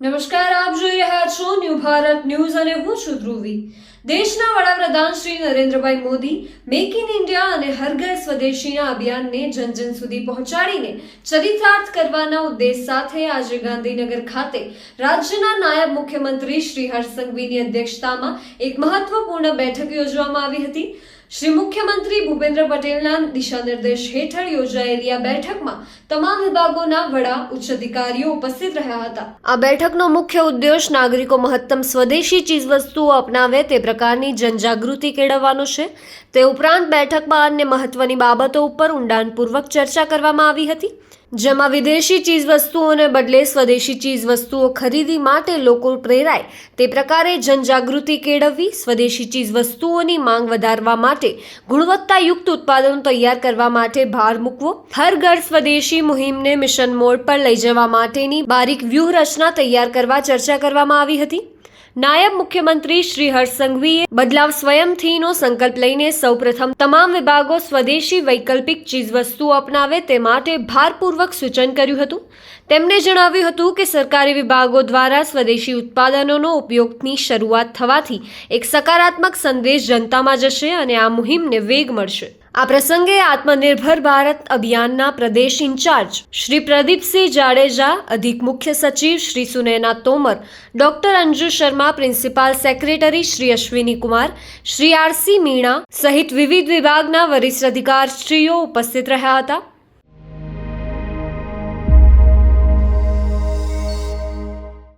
નમસ્કાર, આપ જોઈ રહ્યા છો ન્યૂ ભારત ન્યૂઝ અને હું છું ધ્રુવી। દેશના વડાપ્રધાન Shri Narendrabhai Modi make in India અને હર ઘર સ્વદેશીના અભિયાનને જન જન સુધી પહોંચાડીને ચરિતાર્થ કરવાના ઉદ્દેશ સાથે આજે ગાંધીનગર ખાતે રાજ્યના નાયબ મુખ્યમંત્રી શ્રી હર્ષ સંઘવીની અધ્યક્ષતામાં એક મહત્વપૂર્ણ બેઠક યોજવામાં આવી હતી। શ્રી મુખ્યમંત્રી ભૂપેન્દ્ર પટેલના દિશા નિર્દેશ હેઠળ યોજાયેલી આ બેઠકમાં તમામ વિભાગોના વડા ઉચ્ચ અધિકારીઓ ઉપસ્થિત રહ્યા હતા। આ બેઠકનો મુખ્ય ઉદ્દેશ નાગરિકો મહત્તમ સ્વદેશી ચીજવસ્તુઓ અપનાવે તે પ્રકારની જનજાગૃતિ કેળવવાનો છે। તે ઉપરાંત બેઠકમાં અન્ય મહત્વની બાબતો ઉપર ઊંડાણપૂર્વક ચર્ચા કરવામાં આવી હતી, જેમાં વિદેશી ચીજવસ્તુઓને બદલે સ્વદેશી ચીજવસ્તુઓ ખરીદી માટે લોકો પ્રેરાય તે પ્રકારે જનજાગૃતિ કેળવવી, સ્વદેશી ચીજવસ્તુઓની માંગ વધારવા માટે ગુણવત્તાયુક્ત ઉત્પાદનો તૈયાર કરવા માટે ભાર મૂકવો, હર ઘર સ્વદેશી મુહિમને મિશન મોડ પર લઈ જવા માટેની બારીક વ્યૂહરચના તૈયાર કરવા ચર્ચા કરવામાં આવી હતી। નાયબ મુખ્યમંત્રી શ્રી હર્ષ સંઘવીએ બદલાવ સ્વયંથીનો સંકલ્પ લઈને સૌપ્રથમ તમામ વિભાગો સ્વદેશી વૈકલ્પિક ચીજવસ્તુઓ અપનાવે તે માટે ભારપૂર્વક સૂચન કર્યું હતું। તેમણે જણાવ્યું હતું કે સરકારી વિભાગો દ્વારા સ્વદેશી ઉત્પાદનોનો ઉપયોગની શરૂઆત થવાથી એક સકારાત્મક સંદેશ જનતામાં જશે અને આ મુહિમને વેગ મળશે। આ પ્રસંગે આત્મનિર્ભર ભારત અભિયાનના પ્રદેશ ઇન્ચાર્જ શ્રી પ્રદીપસિંહ જાડેજા, અધિક મુખ્ય સચિવ Shri Sunaina Tomar, doctor Anju Sharma, principal secretary Shri Ashwini Kumar, Shri RC Meena સહિત વિવિધ વિભાગના વરિષ્ઠ અધિકારીશ્રીઓ ઉપસ્થિત રહ્યા હતા।